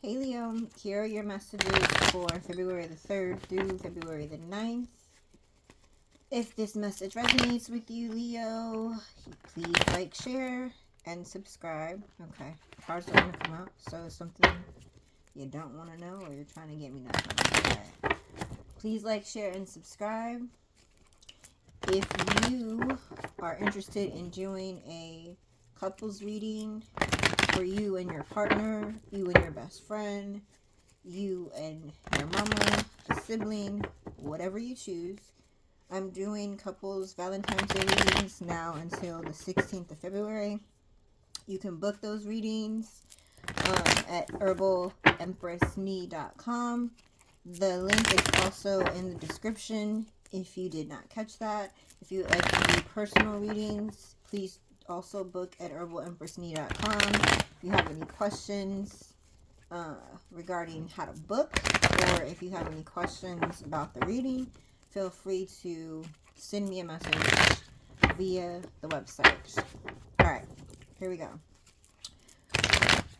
Hey Leo, here are your messages for February the 3rd through February the 9th. If this message resonates with you, Leo, please like, share, and subscribe. Okay, cards are going to come out, so it's something you don't want to know or you're trying to get me not to know. Okay. Please like, share, and subscribe. If you are interested in doing a couples reading for you and your partner, you and your best friend, you and your mama, a sibling, whatever you choose, I'm doing couples Valentine's Day readings now until the 16th of February. You can book those readings at herbalempressnee.com. The link is also in the description if you did not catch that. If you would like to do personal readings, please also book at herbalempressnee.com. If you have any questions regarding how to book, or if you have any questions about the reading, feel free to send me a message via the website. Alright, here we go.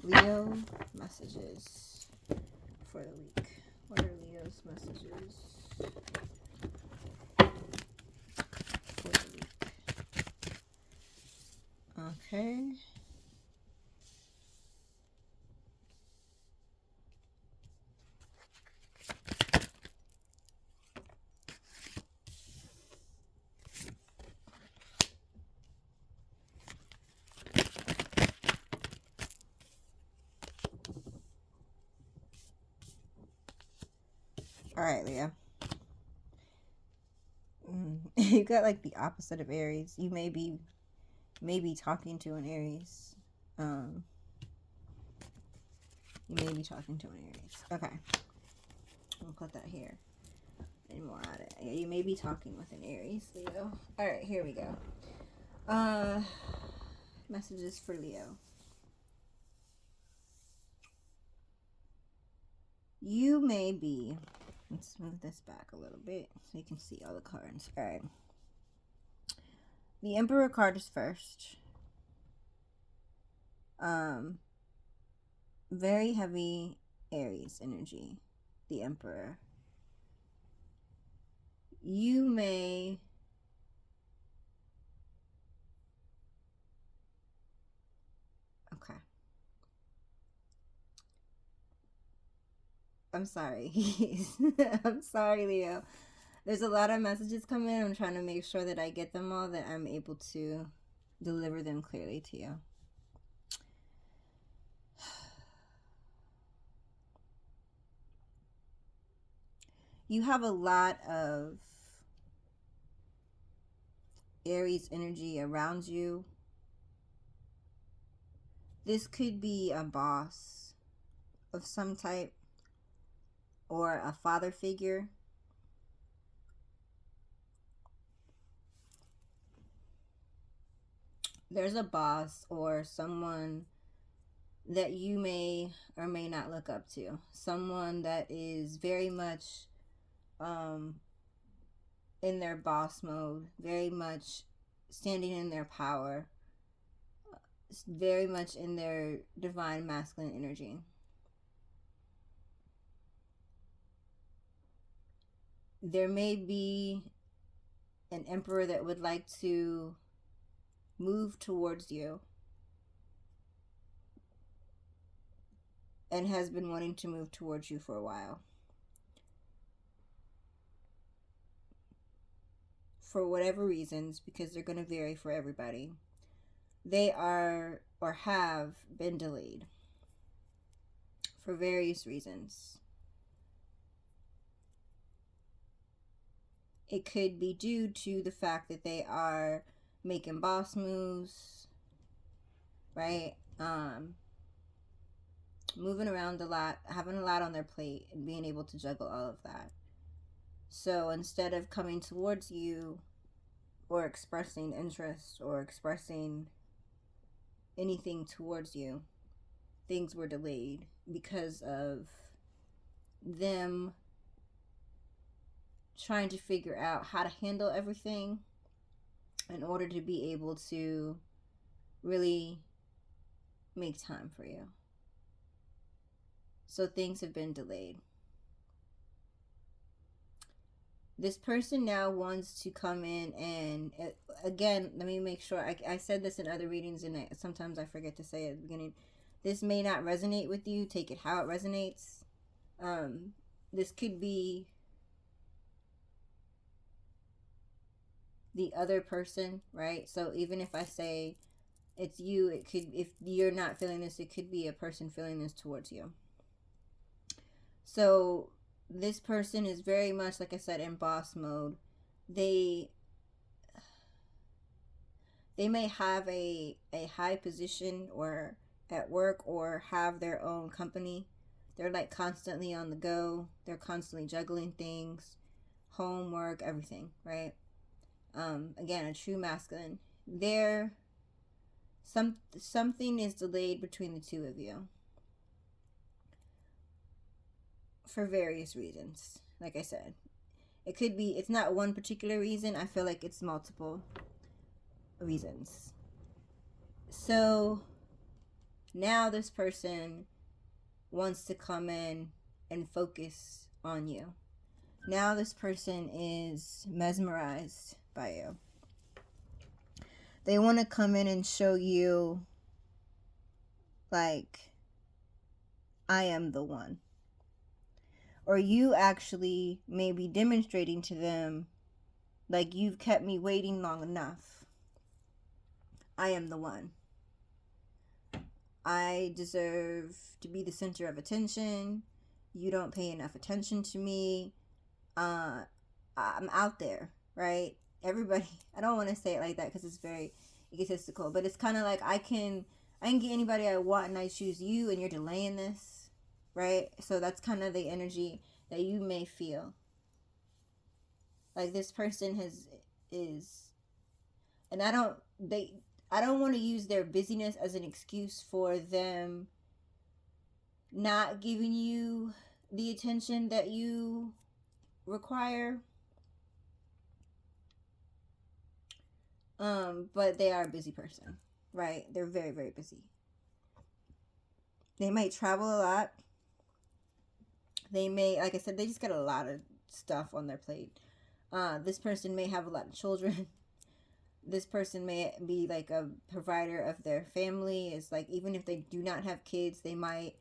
Leo messages for the week. What are Leo's messages for the week? Okay. Alright, Leo. You got like the opposite of Aries. You may be talking to an Aries. You may be talking to an Aries. Okay. I'll put that here. Any more on it. Yeah, you may be talking with an Aries, Leo. Alright, here we go. Messages for Leo. You may be... Let's move this back a little bit so you can see all the cards. Alright. The Emperor card is first. Very heavy Aries energy. The Emperor. You may... Okay. I'm sorry. I'm sorry, Leo. There's a lot of messages coming in. I'm trying to make sure that I get them all, that I'm able to deliver them clearly to you. You have a lot of Aries energy around you. This could be a boss of some type or a father figure. There's a boss or someone that you may or may not look up to. Someone that is very much in their boss mode, very much standing in their power, very much in their divine masculine energy. There may be an emperor that would like to move towards you and has been wanting to move towards you for a while. For whatever reasons, because they're going to vary for everybody, they are or have been delayed for various reasons. It could be due to the fact that they are making boss moves, right? Moving around a lot, having a lot on their plate, and being able to juggle all of that. So instead of coming towards you or expressing interest or expressing anything towards you, things were delayed because of them trying to figure out how to handle everything in order to be able to really make time for you. So things have been delayed. This person now wants to come in and, again, let me make sure. I said this in other readings, and sometimes I forget to say it at the beginning. This may not resonate with you. Take it how it resonates. This could be the other person, right? So even if I say it's you, it could, if you're not feeling this, it could be a person feeling this towards you. So this person is very much, like I said, in boss mode. They may have a high position or at work, or have their own company. They're like constantly on the go. They're constantly juggling things, homework, everything, right? Again, a true masculine. Something is delayed between the two of you for various reasons. Like I said, it could be, it's not one particular reason. I feel like it's multiple reasons. So now this person wants to come in and focus on you. Now this person is mesmerized by you. They want to come in and show you, like, I am the one. Or you actually may be demonstrating to them, like, you've kept me waiting long enough. I am the one. I deserve to be the center of attention. You don't pay enough attention to me. I'm out there, right? Everybody, I don't want to say it like that because it's very egotistical, but it's kind of like I can get anybody I want, and I choose you, and you're delaying this, right? So that's kind of the energy that you may feel. Like this person is, and I don't want to use their busyness as an excuse for them not giving you the attention that you require. But they are a busy person, right? They're very, very busy. They might travel a lot. They may, like I said, they just got a lot of stuff on their plate. This person may have a lot of children. This person may be like a provider of their family. It's like, even if they do not have kids, they might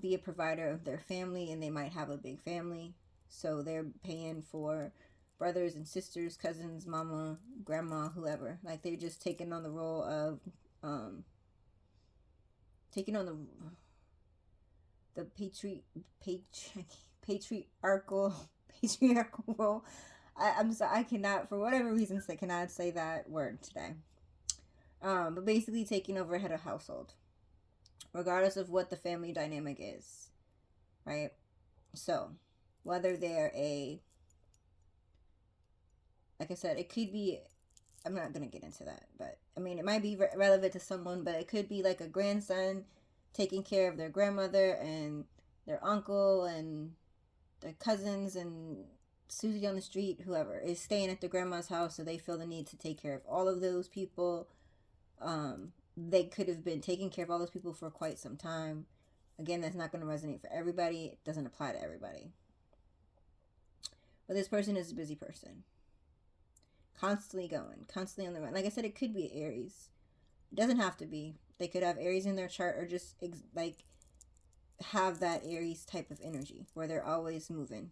be a provider of their family, and they might have a big family. So they're paying for brothers and sisters, cousins, mama, grandma, whoever. Like, they're just taking on the role of taking on the patriarchal role. I'm sorry, I cannot, for whatever reasons, I cannot say that word today. But basically taking over head of household, regardless of what the family dynamic is, right? So whether they're like I said, it could be, I'm not going to get into that, but I mean, it might be relevant to someone, but it could be like a grandson taking care of their grandmother and their uncle and their cousins, and Susie on the street, whoever is staying at the grandma's house, so they feel the need to take care of all of those people. They could have been taking care of all those people for quite some time. Again, that's not going to resonate for everybody. It doesn't apply to everybody. But this person is a busy person. Constantly going, constantly on the run. Like I said, it could be Aries. It doesn't have to be. They could have Aries in their chart, or just like have that Aries type of energy where they're always moving.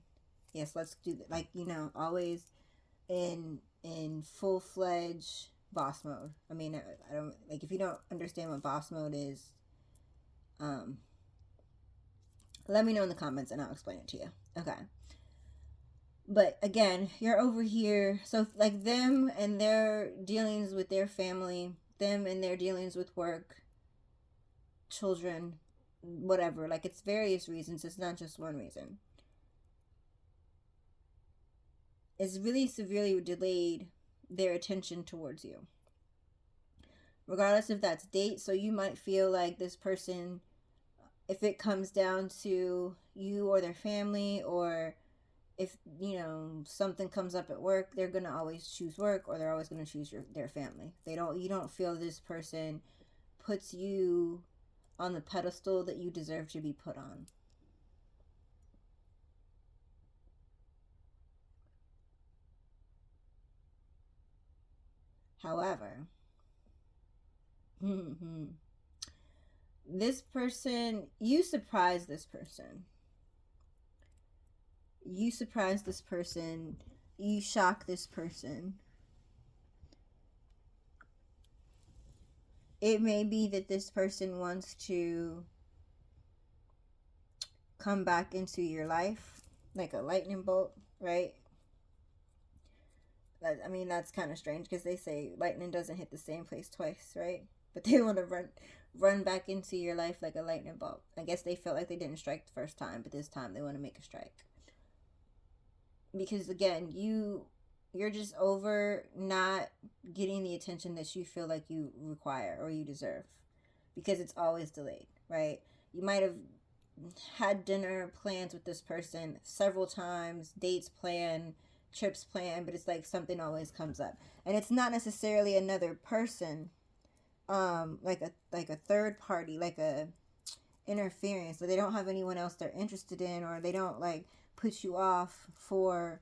Yes, let's do that. Like, always in full-fledged boss mode. I mean, I don't, like, if you don't understand what boss mode is, let me know in the comments and I'll explain it to you. Okay. But again, you're over here. So like them and their dealings with their family, them and their dealings with work, children, whatever. Like, it's various reasons. It's not just one reason. It's really severely delayed their attention towards you. Regardless if that's date. So you might feel like this person, if it comes down to you or their family, or if, something comes up at work, they're going to always choose work, or they're always going to choose their family. You don't feel this person puts you on the pedestal that you deserve to be put on. However, this person, you surprise this person. You surprise this person. You shock this person. It may be that this person wants to come back into your life like a lightning bolt, right? I mean, that's kind of strange because they say lightning doesn't hit the same place twice, right? But they want to run back into your life like a lightning bolt. I guess they felt like they didn't strike the first time, but this time they want to make a strike. Because again, you're just over not getting the attention that you feel like you require or you deserve, because it's always delayed, right? You might have had dinner plans with this person several times, dates planned, trips planned, but it's like something always comes up. And it's not necessarily another person, like a third party, like a interference. So they don't have anyone else they're interested in, or they don't like put you off for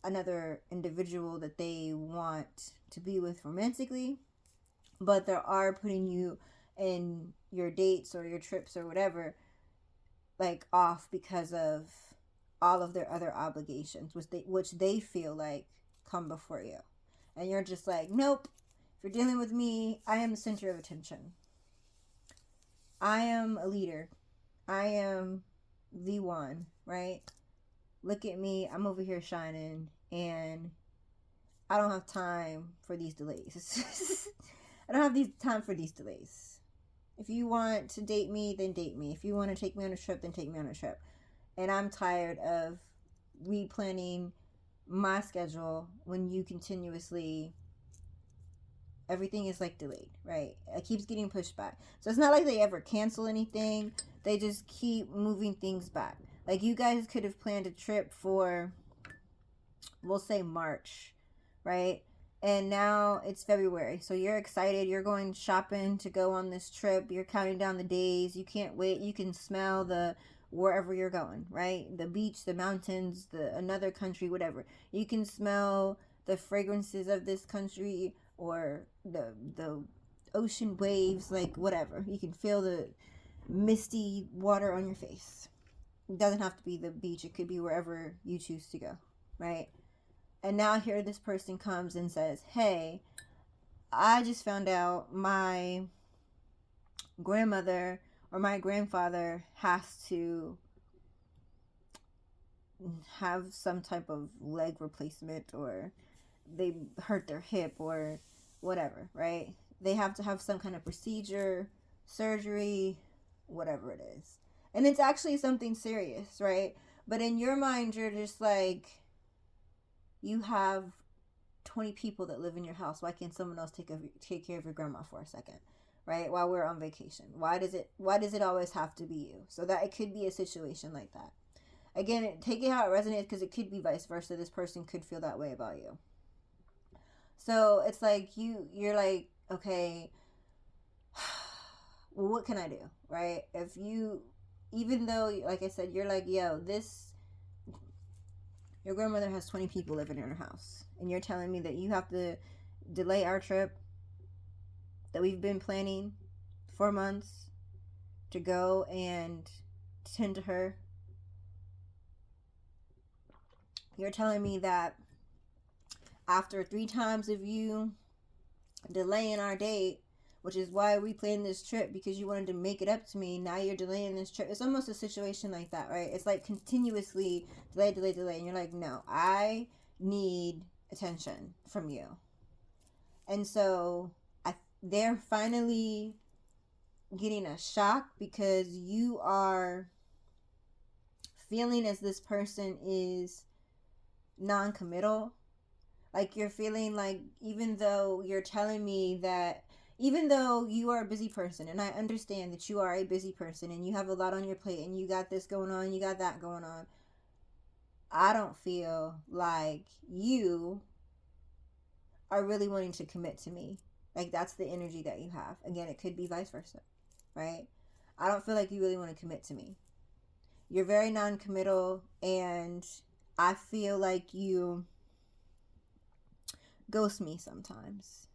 another individual that they want to be with romantically, but they are putting you in your dates or your trips or whatever like off because of all of their other obligations, which they feel like come before you. And you're just like, nope, if you're dealing with me, I am the center of attention. I am a leader. I am the one, right? Look at me, I'm over here shining, and I don't have time for these delays. I don't have time for these delays. If you want to date me, then date me. If you want to take me on a trip, then take me on a trip. And I'm tired of replanning my schedule when you continuously, everything is like delayed, right? It keeps getting pushed back. So it's not like they ever cancel anything. They just keep moving things back. Like you guys could have planned a trip for, we'll say March, right? And now it's February. So you're excited. You're going shopping to go on this trip. You're counting down the days. You can't wait. You can smell the wherever you're going, right? The beach, the mountains, another country, whatever. You can smell the fragrances of this country or the ocean waves, like whatever. You can feel the misty water on your face. It doesn't have to be the beach. It could be wherever you choose to go, right? And now here this person comes and says, hey, I just found out my grandmother or my grandfather has to have some type of leg replacement, or they hurt their hip or whatever, right? They have to have some kind of procedure, surgery, whatever it is. And it's actually something serious, right? But in your mind, you're just like, you have 20 people that live in your house. Why can't someone else take care of your grandma for a second, right? While we're on vacation. Why does it always have to be you? So that it could be a situation like that. Again, take it how it resonates, because it could be vice versa. This person could feel that way about you. So it's like you're like, okay, well, what can I do, right? If you, even though, like I said, you're like, yo, your grandmother has 20 people living in her house, and you're telling me that you have to delay our trip that we've been planning for months to go and tend to her. You're telling me that after 3 times of you delaying our date, which is why we planned this trip, because you wanted to make it up to me, now you're delaying this trip. It's almost a situation like that, right? It's like continuously delay, and you're like, no, I need attention from you. And so they're finally getting a shock, because you are feeling as this person is non-committal. Like you're feeling like, even though you're telling me that, even though you are a busy person, and I understand that you are a busy person and you have a lot on your plate and you got this going on, you got that going on, I don't feel like you are really wanting to commit to me. Like that's the energy that you have. Again, it could be vice versa, right? I don't feel like you really want to commit to me. You're very non-committal, and I feel like you ghost me sometimes.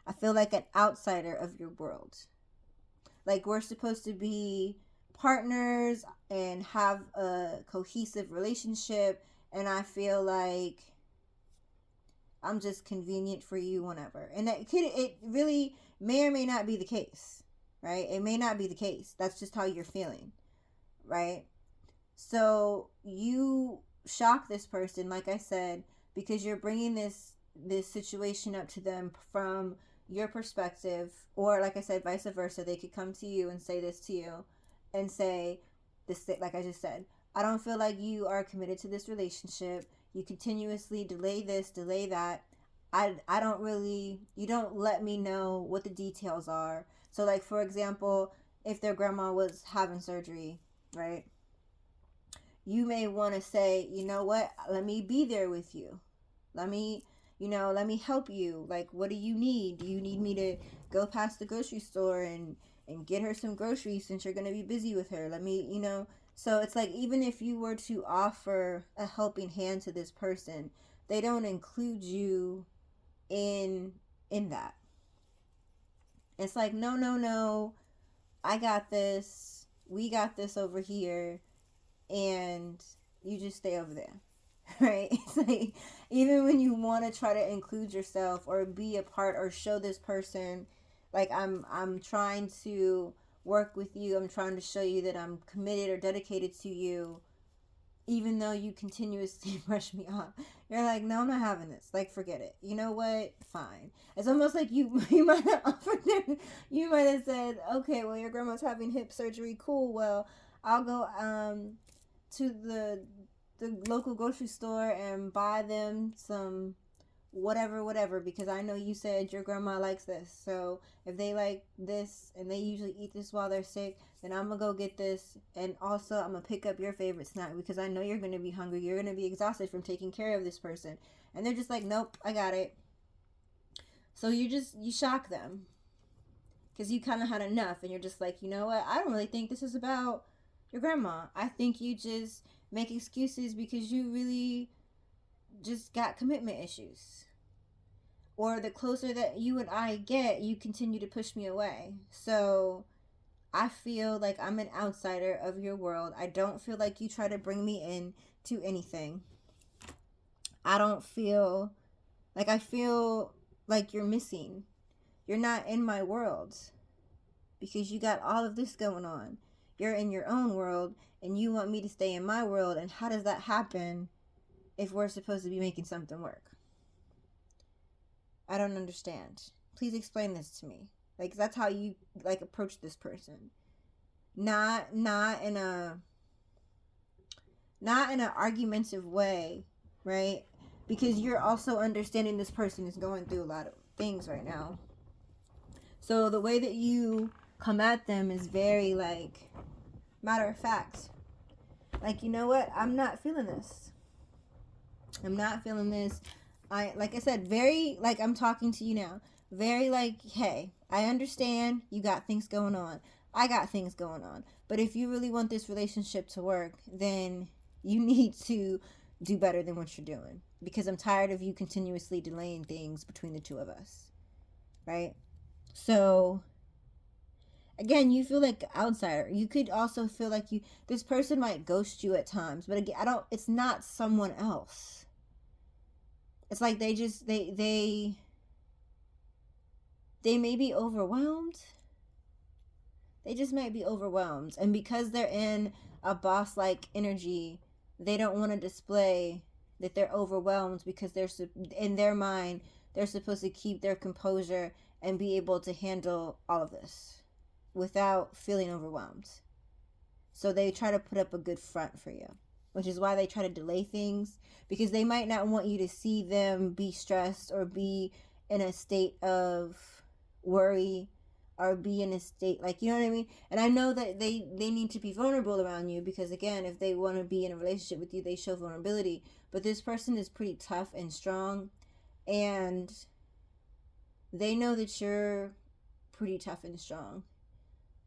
I feel like an outsider of your world. Like we're supposed to be partners and have a cohesive relationship, and I feel like I'm just convenient for you whenever. And it really may or may not be the case, right? It may not be the case. That's just how you're feeling, right? So you shock this person, like I said, because you're bringing this situation up to them from your perspective, or like I said, vice versa. They could come to you and say this to you, and say this, like I just said, I don't feel like you are committed to this relationship. You continuously delay this, delay that. I don't really, you don't let me know what the details are. So like for example, if their grandma was having surgery, right? You may want to say, you know what, let me be there with you. Let me, let me help you. Like, what do you need? Do you need me to go past the grocery store and get her some groceries since you're going to be busy with her? Let me, So it's like, even if you were to offer a helping hand to this person, they don't include you in that. It's like, no, no, no, I got this. We got this over here. And you just stay over there. Right? It's like, even when you want to try to include yourself or be a part or show this person, like, I'm trying to work with you, I'm trying to show you that I'm committed or dedicated to you, even though you continuously brush me off. You're like, no, I'm not having this. Like, forget it. You know what? Fine. It's almost like you might have offered them, you might have said, okay, well, your grandma's having hip surgery. Cool. Well, I'll go to the local grocery store and buy them some whatever, because I know you said your grandma likes this. So if they like this and they usually eat this while they're sick, then I'm gonna go get this, and also I'm gonna pick up your favorite snack because I know you're gonna be hungry, you're gonna be exhausted from taking care of this person. And they're just like, nope, I got it. So you shock them because you kind of had enough, and you're just like, you know what, I don't really think this is about your grandma. I think you just make excuses because you really just got commitment issues. Or the closer that you and I get, you continue to push me away. So I feel like I'm an outsider of your world. I don't feel like you try to bring me in to anything. I don't feel like, I feel like you're missing. You're not in my world because you got all of this going on. You're in your own world and you want me to stay in my world. And how does that happen if we're supposed to be making something work? I don't understand. Please explain this to me. Like, that's how you like approach this person. Not in a argumentative way, right? Because you're also understanding this person is going through a lot of things right now. So the way that you come at them is very like matter of fact. Like, you know what? I'm not feeling this. I'm not feeling this. Like I said, very like I'm talking to you now. Very like, hey, I understand you got things going on. I got things going on. But if you really want this relationship to work, then you need to do better than what you're doing. Because I'm tired of you continuously delaying things between the two of us. Right? So again, you feel like an outsider. You could also feel like this person might ghost you at times, but again, it's not someone else. It's like they may be overwhelmed. They just might be overwhelmed. And because they're in a boss-like energy, they don't want to display that they're overwhelmed because in their mind, they're supposed to keep their composure and be able to handle all of this without feeling overwhelmed. So they try to put up a good front for you, which is why they try to delay things, because they might not want you to see them be stressed or be in a state of worry or be in a state, like, you know what I mean? And I know that they need to be vulnerable around you because, again, if they want to be in a relationship with you, they show vulnerability. But this person is pretty tough and strong, and they know that you're pretty tough and strong,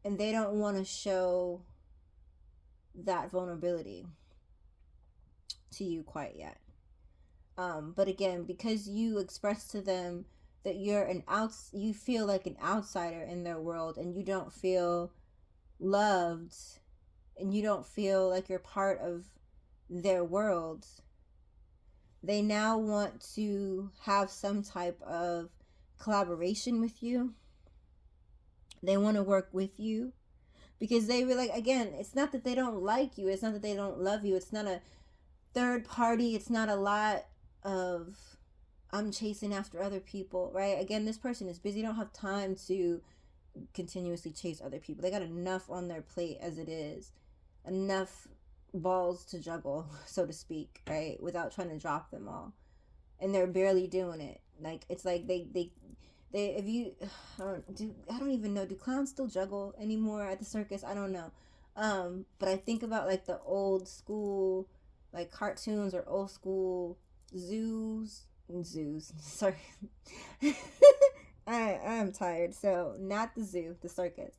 and they don't want to show that vulnerability to you quite yet. But again, because you express to them that you feel like an outsider in their world, and you don't feel loved, and you don't feel like you're part of their world. They now want to have some type of collaboration with you. They want to work with you because they really, like, again, it's not that they don't like you, it's not that they don't love you, it's not a third party, it's not a lot of I'm chasing after other people, right? Again, this person is busy, they don't have time to continuously chase other people. They got enough on their plate as it is, enough balls to juggle, so to speak, right? Without trying to drop them all, and they're barely doing it. Like, it's like they if you I don't even know, do clowns still juggle anymore at the circus? I don't know. But I think about like the old school like cartoons or old school zoos sorry. I'm tired. So not the zoo, the circus,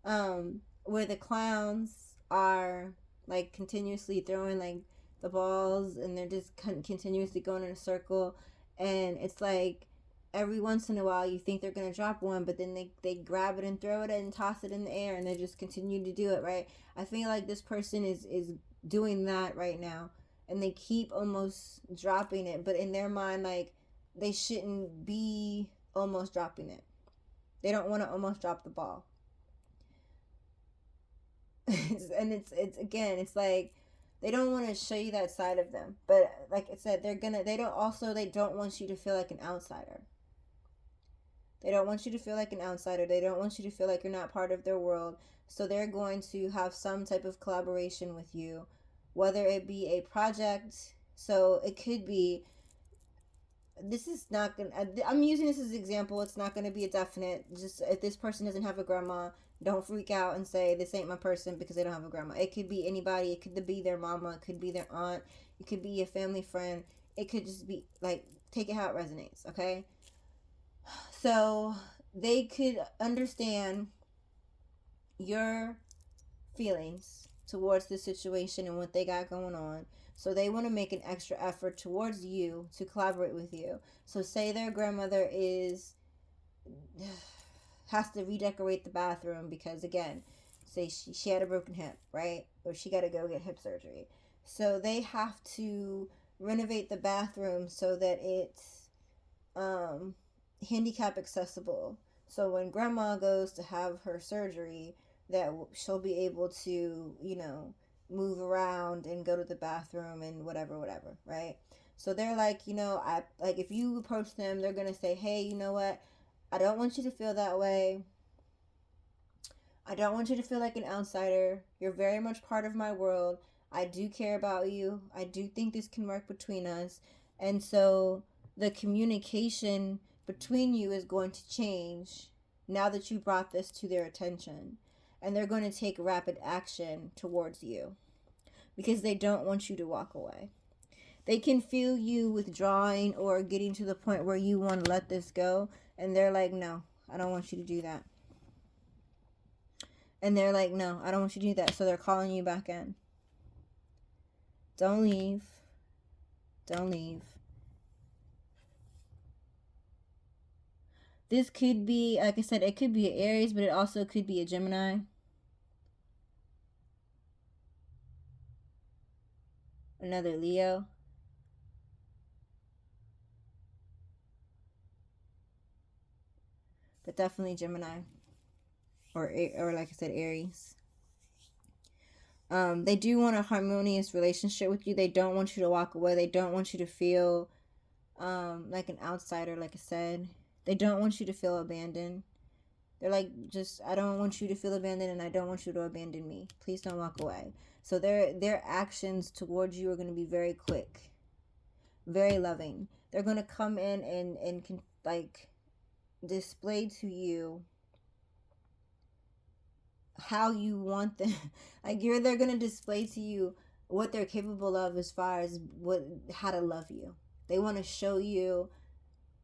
where the clowns are like continuously throwing like the balls, and they're just continuously going in a circle, and it's like every once in a while you think they're gonna drop one, but then they grab it and throw it and toss it in the air, and they just continue to do it, right? I feel like this person is doing that right now, and they keep almost dropping it, but in their mind, like, they shouldn't be almost dropping it. They don't want to almost drop the ball. And it's again, it's like they don't want to show you that side of them, but like I said, they don't want you to feel like an outsider. They don't want you to feel like an outsider. They don't want you to feel like you're not part of their world. So they're going to have some type of collaboration with you, whether it be a project. So it could be, this is not going to, I'm using this as an example. It's not going to be a definite. Just if this person doesn't have a grandma, don't freak out and say this ain't my person because they don't have a grandma. It could be anybody. It could be their mama. It could be their aunt. It could be a family friend. It could just be like, take it how it resonates, okay? So they could understand your feelings towards the situation and what they got going on. So they want to make an extra effort towards you to collaborate with you. So say their grandmother has to redecorate the bathroom because, again, say she had a broken hip, right? Or she got to go get hip surgery. So they have to renovate the bathroom so that it's handicap accessible. So when grandma goes to have her surgery, that she'll be able to, move around and go to the bathroom and whatever, right? So they're like, I like, if you approach them, they're gonna say, hey, you know what? I don't want you to feel that way. I don't want you to feel like an outsider. You're very much part of my world. I do care about you. I do think this can work between us. And so the communication between you is going to change now that you brought this to their attention. And they're going to take rapid action towards you because they don't want you to walk away. They can feel you withdrawing or getting to the point where you want to let this go. And they're like, no, I don't want you to do that. And they're like, no, I don't want you to do that. So they're calling you back in. Don't leave. Don't leave. This could be, like I said, it could be an Aries, but it also could be a Gemini. Another Leo. But definitely Gemini. Or like I said, Aries. They do want a harmonious relationship with you. They don't want you to walk away. They don't want you to feel like an outsider, like I said. They don't want you to feel abandoned. They're like, I don't want you to feel abandoned, and I don't want you to abandon me. Please don't walk away. So their actions towards you are going to be very quick, very loving. They're going to come in and like display to you how you want them. Like they're going to display to you what they're capable of as far as how to love you. They want to show you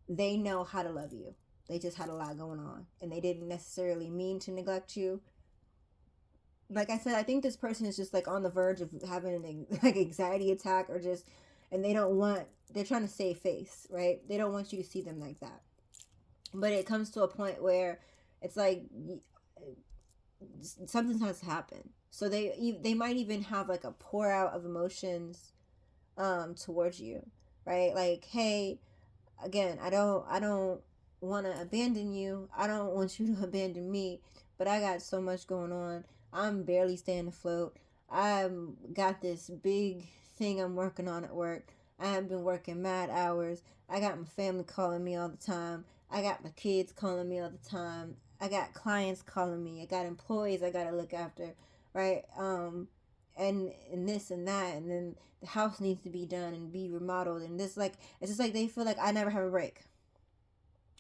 they know how to love you. They just had a lot going on, and they didn't necessarily mean to neglect you. Like I said, I think this person is just like on the verge of having an like anxiety attack, and they're trying to save face, right? They don't want you to see them like that. But it comes to a point where it's like something has to happen. So they might even have like a pour out of emotions towards you, right? Like, hey, again, I don't want to abandon you. I don't want you to abandon me, but I got so much going on. I'm barely staying afloat. I've got this big thing I'm working on at work. I have been working mad hours. I got my family calling me all the time. I got my kids calling me all the time. I got clients calling me. I got employees I got to look after, right? And this and that, and then the house needs to be done and be remodeled, and this, like, it's just like they feel like I never have a break,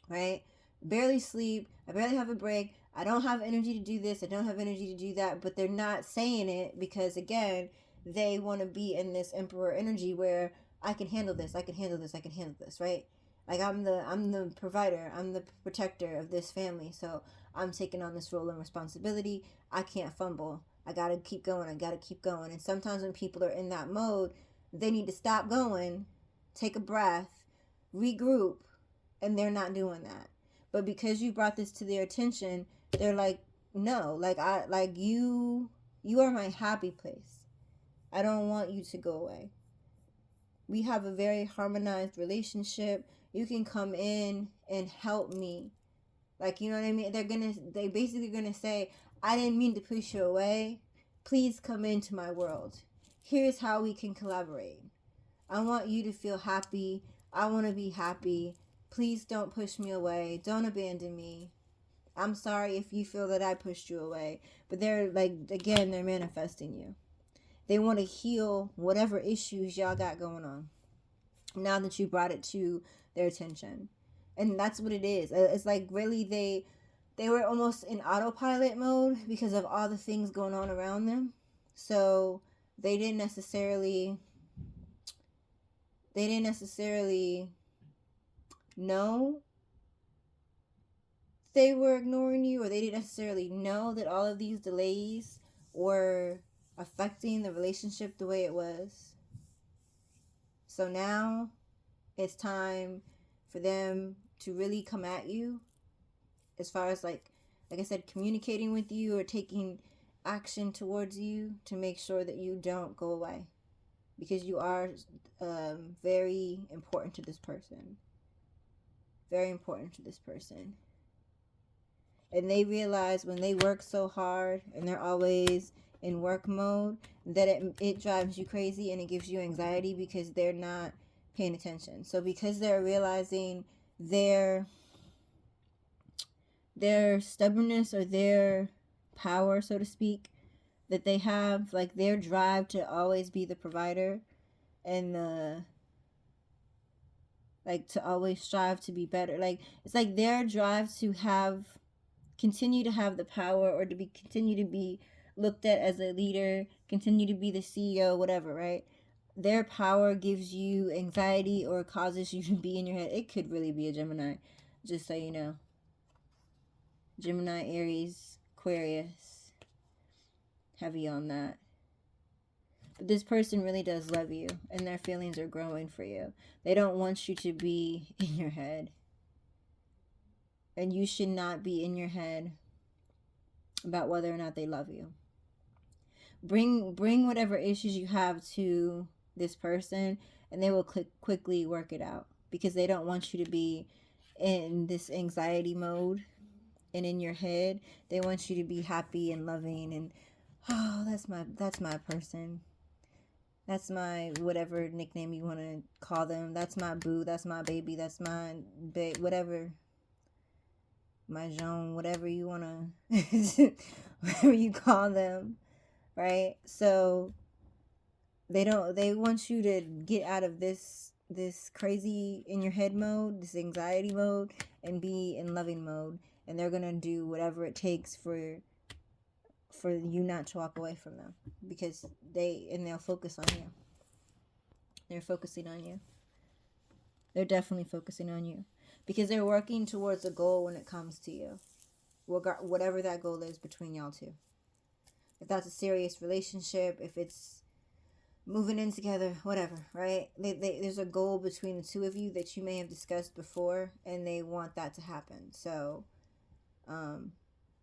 right? Barely sleep. I barely have a break. I don't have energy to do this. I don't have energy to do that. But they're not saying it because, again, they want to be in this emperor energy where I can handle this. I can handle this. I can handle this, right? Like I'm the provider. I'm the protector of this family. So I'm taking on this role and responsibility. I can't fumble. I gotta keep going. I gotta keep going. And sometimes when people are in that mode, they need to stop going, take a breath, regroup, and they're not doing that. But because you brought this to their attention, they're like, no, you are my happy place. I don't want you to go away. We have a very harmonized relationship. You can come in and help me. Like, you know what I mean? They basically gonna say, I didn't mean to push you away. Please come into my world. Here's how we can collaborate. I want you to feel happy. I want to be happy. Please don't push me away. Don't abandon me. I'm sorry if you feel that I pushed you away. But they're like, again, they're manifesting you. They want to heal whatever issues y'all got going on now that you brought it to their attention. And that's what it is. It's like really they were almost in autopilot mode because of all the things going on around them. So they didn't necessarily they didn't necessarily know they were ignoring you, or they didn't necessarily know that all of these delays were affecting the relationship the way it was. So now it's time for them to really come at you as far as like I said, communicating with you or taking action towards you to make sure that you don't go away, because you are very important to this person. Very important to this person. And they realize when they work so hard and they're always in work mode that it drives you crazy and it gives you anxiety because they're not paying attention. So because they're realizing their stubbornness or their power, so to speak, that they have, like their drive to always be the provider and the like to always strive to be better, like it's like their drive to have continue to have the power, or to be continue to be looked at as a leader, continue to be the CEO, whatever, right? Their power gives you anxiety or causes you to be in your head. It could really be a Gemini, just so you know. Gemini, Aries, Aquarius, heavy on that. But this person really does love you, and their feelings are growing for you. They don't want you to be in your head. And you should not be in your head about whether or not they love you. Bring whatever issues you have to this person, and they will quickly work it out, because they don't want you to be in this anxiety mode and in your head. They want you to be happy and loving and, oh, that's my person. That's my whatever nickname you want to call them. That's my boo. That's my baby. That's my whatever. My Jean, whatever you want to, whatever you call them, right? So they want you to get out of this crazy in your head mode, this anxiety mode, and be in loving mode. And they're gonna do whatever it takes for you not to walk away from them, because they'll focus on you. They're focusing on you. They're definitely focusing on you, because they're working towards a goal when it comes to you, whatever that goal is between y'all two. If that's a serious relationship, if it's moving in together, whatever, right? There's a goal between the two of you that you may have discussed before, and they want that to happen. So,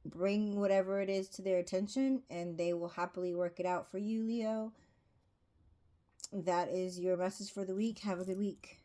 bring whatever it is to their attention, and they will happily work it out for you, Leo. That is your message for the week. Have a good week.